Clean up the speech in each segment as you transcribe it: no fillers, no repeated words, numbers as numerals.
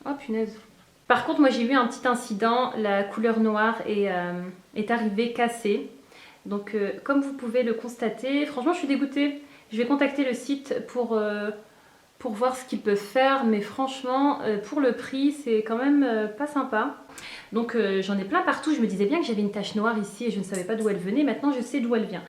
Oh punaise. Par contre, moi j'ai eu un petit incident, la couleur noire est arrivée cassée. Donc comme vous pouvez le constater, franchement je suis dégoûtée. Je vais contacter le site pour voir ce qu'ils peuvent faire, mais franchement, pour le prix, c'est quand même pas sympa. Donc j'en ai plein partout, je me disais bien que j'avais une tache noire ici et je ne savais pas d'où elle venait, maintenant je sais d'où elle vient.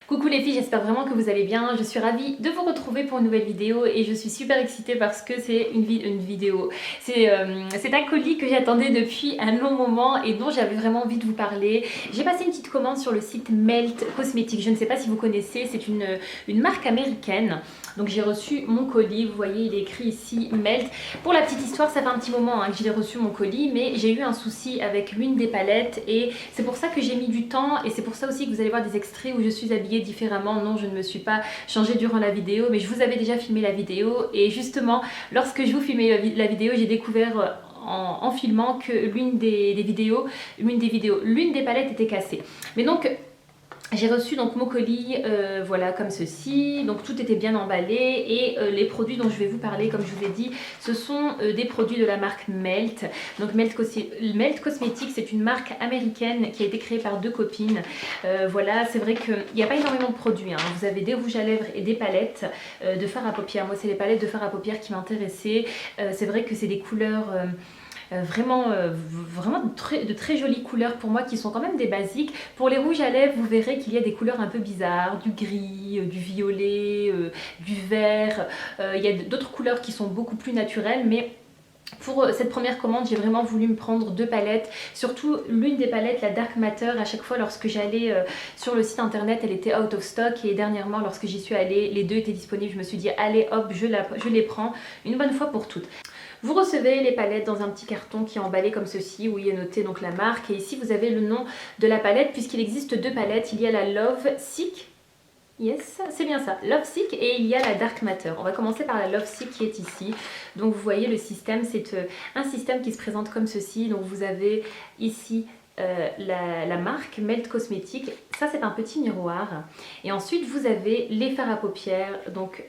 Coucou les filles, j'espère vraiment que vous allez bien. Je suis ravie de vous retrouver pour une nouvelle vidéo et je suis super excitée parce que c'est une vidéo. C'est un colis que j'attendais depuis un long moment et dont j'avais vraiment envie de vous parler. J'ai passé une petite commande sur le site Melt Cosmetics. Je ne sais pas si vous connaissez, c'est une marque américaine. Donc j'ai reçu mon colis, vous voyez il est écrit ici Melt. Pour la petite histoire, ça fait un petit moment que j'ai reçu mon colis, mais j'ai eu un souci avec l'une des palettes et c'est pour ça que j'ai mis du temps et c'est pour ça aussi que vous allez voir des extraits où je suis habillée différemment. Non, je ne me suis pas changée durant la vidéo, mais je vous avais déjà filmé la vidéo et justement lorsque je vous filmais la vidéo, j'ai découvert en filmant que l'une des palettes était cassée. Mais donc j'ai reçu donc mon colis, voilà comme ceci, donc tout était bien emballé et les produits dont je vais vous parler, comme je vous ai dit, ce sont des produits de la marque Melt. Donc Melt Cosmetics, c'est une marque américaine qui a été créée par deux copines. Voilà, c'est vrai qu'il n'y a pas énormément de produits, hein. Vous avez des rouges à lèvres et des palettes de fard à paupières. Moi c'est les palettes de fard à paupières qui m'intéressaient. C'est vrai que c'est des couleurs... vraiment de très jolies couleurs pour moi qui sont quand même des basiques. Pour les rouges à lèvres, vous verrez qu'il y a des couleurs un peu bizarres, du gris, du violet, du vert. Il y a d'autres couleurs qui sont beaucoup plus naturelles, mais pour cette première commande, j'ai vraiment voulu me prendre deux palettes, surtout l'une des palettes, la Dark Matter. À chaque fois lorsque j'allais sur le site internet, elle était out of stock et dernièrement lorsque j'y suis allée, les deux étaient disponibles. Je me suis dit allez hop, je les prends une bonne fois pour toutes. Vous recevez les palettes dans un petit carton qui est emballé comme ceci où il est noté donc la marque et ici vous avez le nom de la palette puisqu'il existe deux palettes. Il y a la Love Sick. Yes, c'est bien ça, Love Sick, et il y a la Dark Matter. On va commencer par la Love Sick qui est ici. Donc vous voyez le système, c'est un système qui se présente comme ceci. Donc vous avez ici la marque Melt Cosmetics. Ça c'est un petit miroir. Et ensuite vous avez les fards à paupières. Donc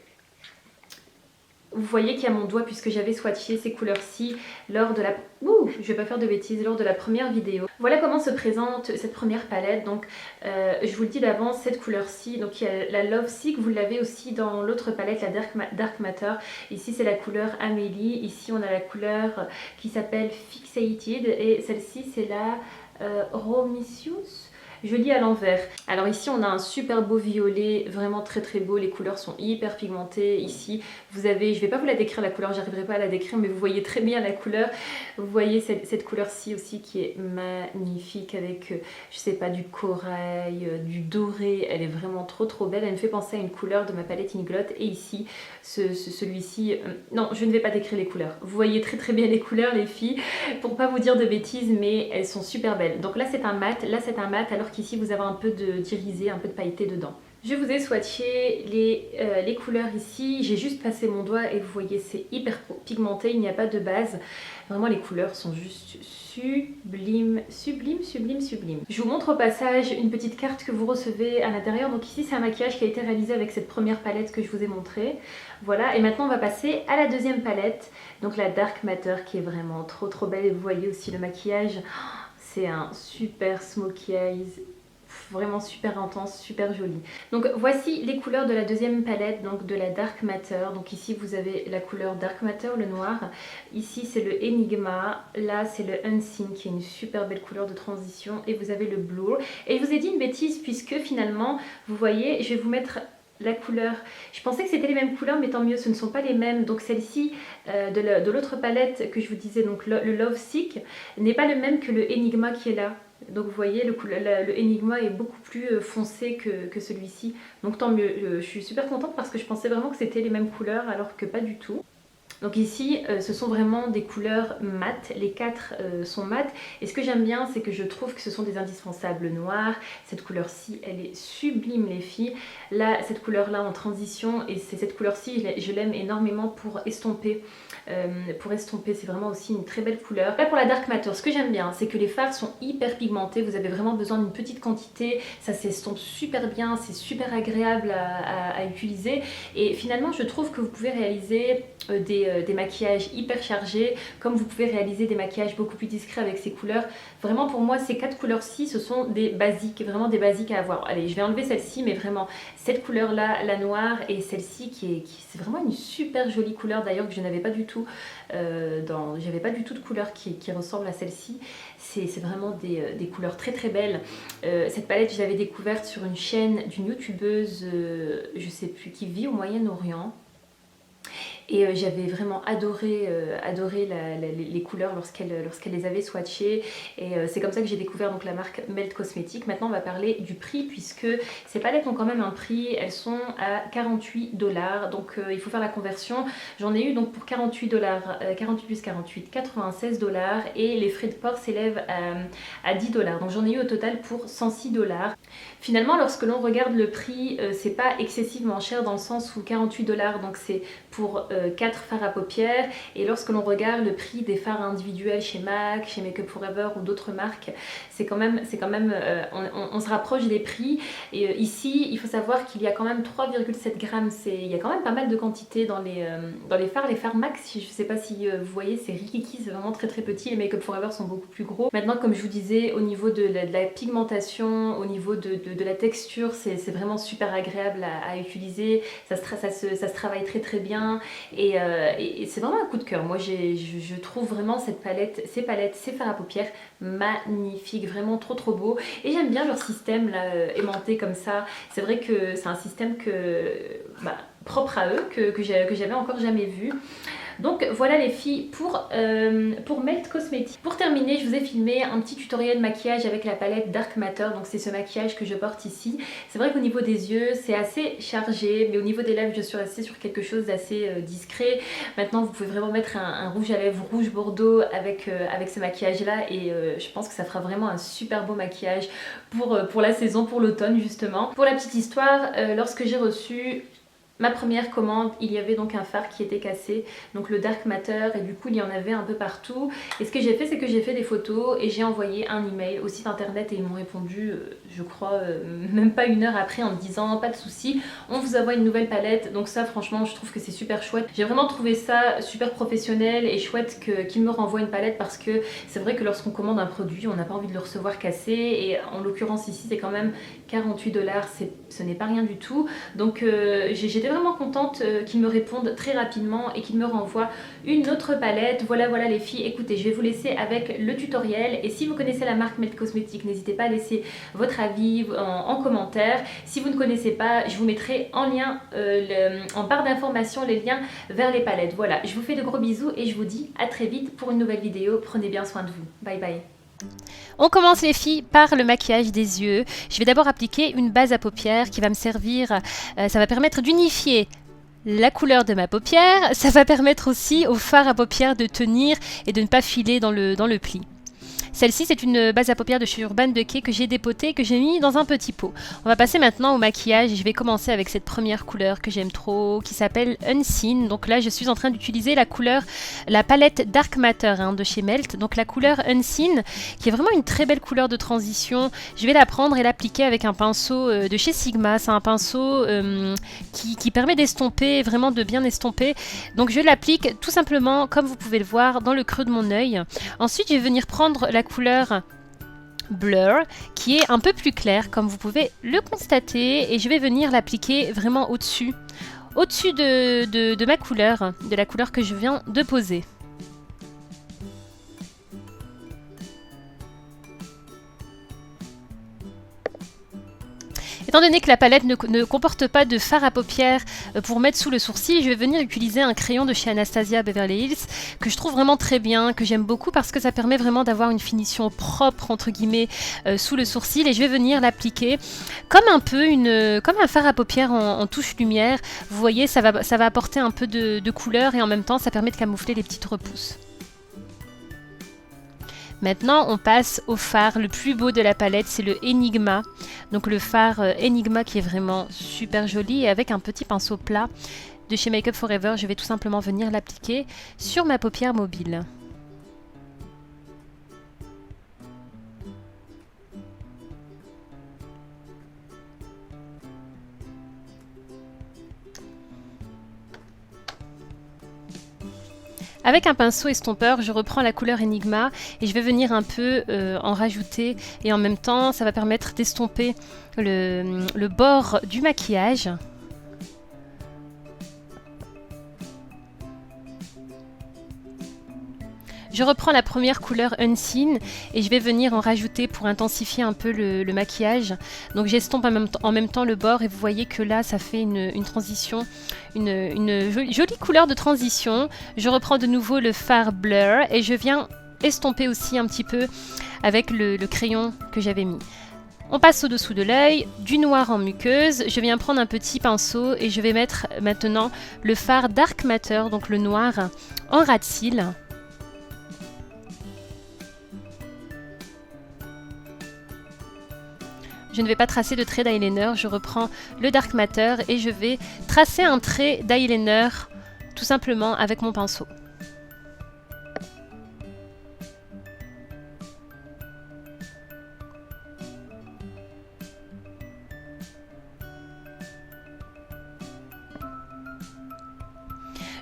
vous voyez qu'il y a mon doigt puisque j'avais swatché ces couleurs-ci lors de la... je vais pas faire de bêtises, lors de la première vidéo. Voilà comment se présente cette première palette. Donc je vous le dis d'avance, cette couleur-ci, donc il y a la Love Sick, vous l'avez aussi dans l'autre palette, la Dark Matter. Ici c'est la couleur Amélie, ici on a la couleur qui s'appelle Fixated et celle-ci c'est la Romicius. Je lis à l'envers. Alors ici on a un super beau violet, vraiment très très beau, les couleurs sont hyper pigmentées. Ici vous avez, je vais pas vous la décrire la couleur, j'arriverai pas à la décrire, mais vous voyez très bien la couleur. Vous voyez cette couleur-ci aussi qui est magnifique avec, je sais pas, du corail, du doré. Elle est vraiment trop belle, elle me fait penser à une couleur de ma palette Inglot. Et ici, celui-ci, non je ne vais pas décrire les couleurs. Vous voyez très bien les couleurs les filles, pour pas vous dire de bêtises, mais elles sont super belles. Donc là c'est un mat, là c'est un mat, alors qu'ici vous avez un peu d'irisé, un peu de pailleté dedans. Je vous ai swatché les couleurs ici, j'ai juste passé mon doigt et vous voyez c'est hyper pigmenté, il n'y a pas de base. Vraiment les couleurs sont juste sublimes. Je vous montre au passage une petite carte que vous recevez à l'intérieur. Donc ici c'est un maquillage qui a été réalisé avec cette première palette que je vous ai montrée. Voilà, et maintenant on va passer à la deuxième palette, donc la Dark Matter qui est vraiment trop belle. Et vous voyez aussi le maquillage, c'est un super smokey eyes, vraiment super intense, super joli. Donc voici les couleurs de la deuxième palette, donc de la Dark Matter. Donc ici vous avez la couleur Dark Matter, le noir. Ici c'est le Enigma, là c'est le Unseen qui est une super belle couleur de transition. Et vous avez le Blur. Et je vous ai dit une bêtise puisque finalement, vous voyez, je vais vous mettre la couleur. Je pensais que c'était les mêmes couleurs, mais tant mieux, ce ne sont pas les mêmes. Donc celle-ci de l'autre palette que je vous disais, donc le Love Sick, n'est pas le même que le Enigma qui est là. Donc vous voyez, le Enigma est beaucoup plus foncé que celui-ci. Donc tant mieux, je suis super contente parce que je pensais vraiment que c'était les mêmes couleurs alors que pas du tout. Donc ici, ce sont vraiment des couleurs mates, les quatre sont mates. Et ce que j'aime bien, c'est que je trouve que ce sont des indispensables noirs. Cette couleur-ci, elle est sublime les filles. Là, cette couleur-là en transition, et c'est cette couleur-ci, je l'aime énormément pour estomper. C'est vraiment aussi une très belle couleur. Là pour la Dark Matter, ce que j'aime bien, c'est que les fards sont hyper pigmentés. Vous avez vraiment besoin d'une petite quantité. Ça s'estompe super bien, c'est super agréable à utiliser. Et finalement, je trouve que vous pouvez réaliser des maquillages hyper chargés, comme vous pouvez réaliser des maquillages beaucoup plus discrets avec ces couleurs. Vraiment pour moi, ces quatre couleurs-ci, ce sont des basiques, vraiment des basiques à avoir. Allez, je vais enlever celle-ci, mais vraiment, cette couleur-là, la noire, et celle-ci c'est vraiment une super jolie couleur d'ailleurs que je n'avais pas du tout j'avais pas du tout de couleur qui ressemble à celle-ci. C'est vraiment des couleurs très très belles. Cette palette, je l'avais découverte sur une chaîne d'une youtubeuse, je sais plus, qui vit au Moyen-Orient. Et j'avais vraiment adoré les couleurs lorsqu'elle les avait swatchées. Et c'est comme ça que j'ai découvert donc la marque Melt Cosmetics. Maintenant on va parler du prix, puisque ces palettes ont quand même un prix. Elles sont à 48$. Donc il faut faire la conversion. J'en ai eu donc pour 48$, 48 plus 48, 96$. Et les frais de port s'élèvent à 10$. Donc j'en ai eu au total pour 106$. Finalement, lorsque l'on regarde le prix, c'est pas excessivement cher dans le sens où 48$, donc c'est pour 4 fards à paupières. Et lorsque l'on regarde le prix des fards individuels chez MAC, chez Make Up Forever ou d'autres marques, c'est quand même on se rapproche des prix. Et ici, il faut savoir qu'il y a quand même 3,7 grammes. Il y a quand même pas mal de quantité dans les fards. Les fards MAC, je sais pas si vous voyez, c'est rikiki, c'est vraiment très très petit. Les Make Up Forever sont beaucoup plus gros. Maintenant, comme je vous disais, au niveau de la pigmentation, au niveau de la texture, c'est vraiment super agréable à utiliser. Ça se travaille très très bien. Et c'est vraiment un coup de cœur. Moi, je trouve vraiment ces fards à paupières magnifiques, vraiment trop trop beau. Et j'aime bien leur système là, aimanté comme ça. C'est vrai que c'est un système propre à eux, que j'avais encore jamais vu. Donc voilà les filles pour Melt Cosmetics. Pour terminer, je vous ai filmé un petit tutoriel maquillage avec la palette Dark Matter. Donc c'est ce maquillage que je porte ici. C'est vrai qu'au niveau des yeux, c'est assez chargé, mais au niveau des lèvres, je suis restée sur quelque chose d'assez discret. Maintenant, vous pouvez vraiment mettre un rouge à lèvres rouge bordeaux avec ce maquillage-là, et je pense que ça fera vraiment un super beau maquillage pour la saison, pour l'automne justement. Pour la petite histoire, lorsque j'ai reçu ma première commande, il y avait donc un fard qui était cassé, donc le Dark Matter, et du coup il y en avait un peu partout. Et ce que j'ai fait, c'est que j'ai fait des photos et j'ai envoyé un email au site internet, et ils m'ont répondu, je crois, même pas une heure après, en me disant pas de souci, on vous envoie une nouvelle palette. Donc ça, franchement, je trouve que c'est super chouette. J'ai vraiment trouvé ça super professionnel et chouette qu'ils me renvoient une palette, parce que c'est vrai que lorsqu'on commande un produit, on n'a pas envie de le recevoir cassé, et en l'occurrence ici, c'est quand même 48$, ce n'est pas rien du tout. Donc j'étais vraiment contente qu'ils me répondent très rapidement et qu'ils me renvoient une autre palette. Voilà les filles, écoutez, je vais vous laisser avec le tutoriel, et si vous connaissez la marque Melt Cosmetics, n'hésitez pas à laisser votre avis en commentaire. Si vous ne connaissez pas, je vous mettrai en lien en barre d'informations les liens vers les palettes. Voilà, je vous fais de gros bisous et je vous dis à très vite pour une nouvelle vidéo. Prenez bien soin de vous. Bye bye. On commence les filles par le maquillage des yeux. Je vais d'abord appliquer une base à paupières qui va me servir, ça va permettre d'unifier la couleur de ma paupière. Ça va permettre aussi au fard à paupières de tenir et de ne pas filer dans le pli. Celle-ci, c'est une base à paupières de chez Urban Decay que j'ai dépotée, que j'ai mis dans un petit pot. On va passer maintenant au maquillage, et je vais commencer avec cette première couleur que j'aime trop, qui s'appelle Unseen. Donc là, je suis en train d'utiliser la palette Dark Matter de chez Melt. Donc la couleur Unseen, qui est vraiment une très belle couleur de transition. Je vais la prendre et l'appliquer avec un pinceau de chez Sigma. C'est un pinceau qui permet d'estomper, vraiment de bien estomper. Donc je l'applique tout simplement, comme vous pouvez le voir, dans le creux de mon œil. Ensuite, je vais venir prendre la couleur Blur, qui est un peu plus claire, comme vous pouvez le constater, et je vais venir l'appliquer vraiment au-dessus de ma couleur, de la couleur que je viens de poser. Étant donné que la palette ne comporte pas de fard à paupières pour mettre sous le sourcil, je vais venir utiliser un crayon de chez Anastasia Beverly Hills que je trouve vraiment très bien, que j'aime beaucoup parce que ça permet vraiment d'avoir une finition propre entre guillemets sous le sourcil, et je vais venir l'appliquer comme comme un fard à paupières en touche lumière. Vous voyez, ça va apporter un peu de couleur et en même temps ça permet de camoufler les petites repousses. Maintenant, on passe au fard le plus beau de la palette, c'est le Enigma. Donc le fard Enigma qui est vraiment super joli, et avec un petit pinceau plat de chez Make Up For Ever, je vais tout simplement venir l'appliquer sur ma paupière mobile. Avec un pinceau estompeur, je reprends la couleur Enigma et je vais venir un peu en rajouter, et en même temps ça va permettre d'estomper le bord du maquillage. Je reprends la première couleur Unseen et je vais venir en rajouter pour intensifier un peu le maquillage. Donc j'estompe en même temps le bord, et vous voyez que là ça fait une transition, une jolie couleur de transition. Je reprends de nouveau le fard Blur et je viens estomper aussi un petit peu avec le crayon que j'avais mis. On passe au-dessous de l'œil, du noir en muqueuse. Je viens prendre un petit pinceau et je vais mettre maintenant le fard Dark Matter, donc le noir, en ras de cils. Je ne vais pas tracer de trait d'eyeliner, je reprends le Dark Matter et je vais tracer un trait d'eyeliner tout simplement avec mon pinceau.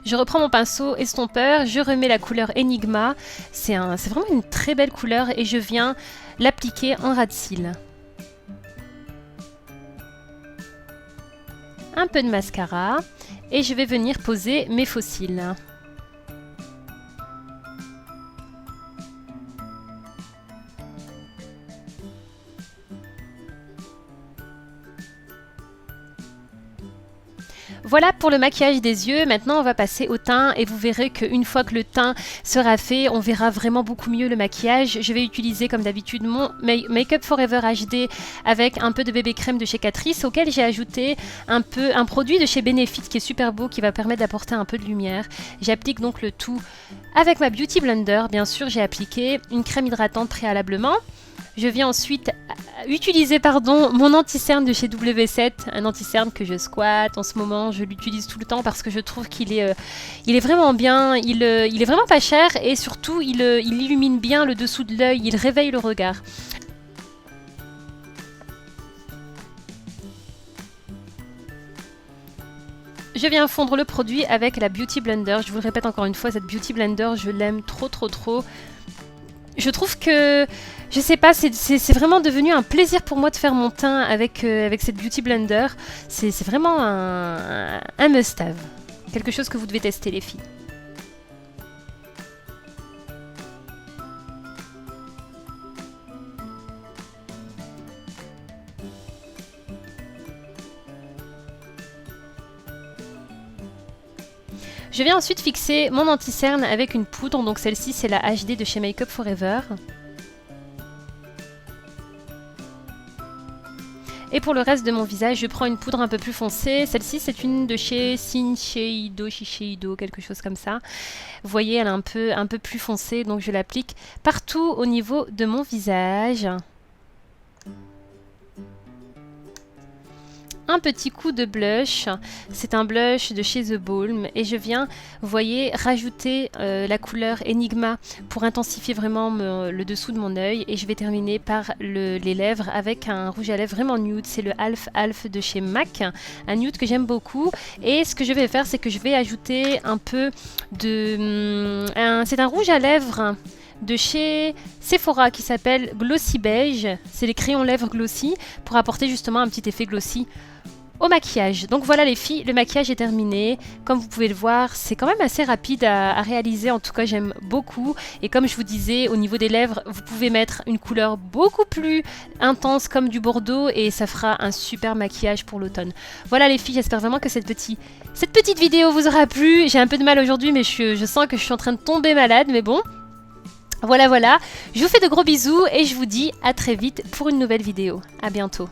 Je reprends mon pinceau estompeur, je remets la couleur Enigma, c'est vraiment une très belle couleur, et je viens l'appliquer en ras de cils. Un peu de mascara et je vais venir poser mes faux cils. Voilà pour le maquillage des yeux. Maintenant on va passer au teint, et vous verrez qu'une fois que le teint sera fait, on verra vraiment beaucoup mieux le maquillage. Je vais utiliser comme d'habitude mon Make Up For Ever HD avec un peu de bébé crème de chez Catrice, auquel j'ai ajouté un produit de chez Benefit qui est super beau, qui va permettre d'apporter un peu de lumière. J'applique donc le tout avec ma Beauty Blender. Bien sûr, j'ai appliqué une crème hydratante préalablement. Je viens ensuite utiliser mon anti-cerne de chez W7, un anti-cerne que je squatte en ce moment. Je l'utilise tout le temps parce que je trouve qu'il est vraiment bien, il est vraiment pas cher, et surtout il illumine bien le dessous de l'œil, il réveille le regard. Je viens fondre le produit avec la Beauty Blender. Je vous le répète encore une fois, cette Beauty Blender, je l'aime trop. Je trouve que, je sais pas, c'est vraiment devenu un plaisir pour moi de faire mon teint avec cette Beauty Blender. C'est vraiment un must-have. Quelque chose que vous devez tester, les filles. Je viens ensuite fixer mon anti-cerne avec une poudre, donc celle-ci c'est la HD de chez Make Up For Ever. Et pour le reste de mon visage, je prends une poudre un peu plus foncée. Celle-ci c'est une de chez Shiseido, quelque chose comme ça. Vous voyez, elle est un peu plus foncée, donc je l'applique partout au niveau de mon visage. Un petit coup de blush, c'est un blush de chez The Balm, et je viens, vous voyez, rajouter la couleur Enigma pour intensifier vraiment le dessous de mon œil, et je vais terminer par les lèvres avec un rouge à lèvres vraiment nude, c'est le Half de chez MAC, un nude que j'aime beaucoup. Et ce que je vais faire, c'est que je vais ajouter un peu de... c'est un rouge à lèvres de chez Sephora qui s'appelle Glossy Beige. C'est les crayons lèvres glossy pour apporter justement un petit effet glossy au maquillage. Donc voilà les filles, le maquillage est terminé. Comme vous pouvez le voir, c'est quand même assez rapide à réaliser. En tout cas, j'aime beaucoup. Et comme je vous disais, au niveau des lèvres, vous pouvez mettre une couleur beaucoup plus intense comme du bordeaux et ça fera un super maquillage pour l'automne. Voilà les filles, j'espère vraiment que cette petite vidéo vous aura plu. J'ai un peu de mal aujourd'hui, mais je sens que je suis en train de tomber malade, mais bon. Voilà, je vous fais de gros bisous et je vous dis à très vite pour une nouvelle vidéo. À bientôt.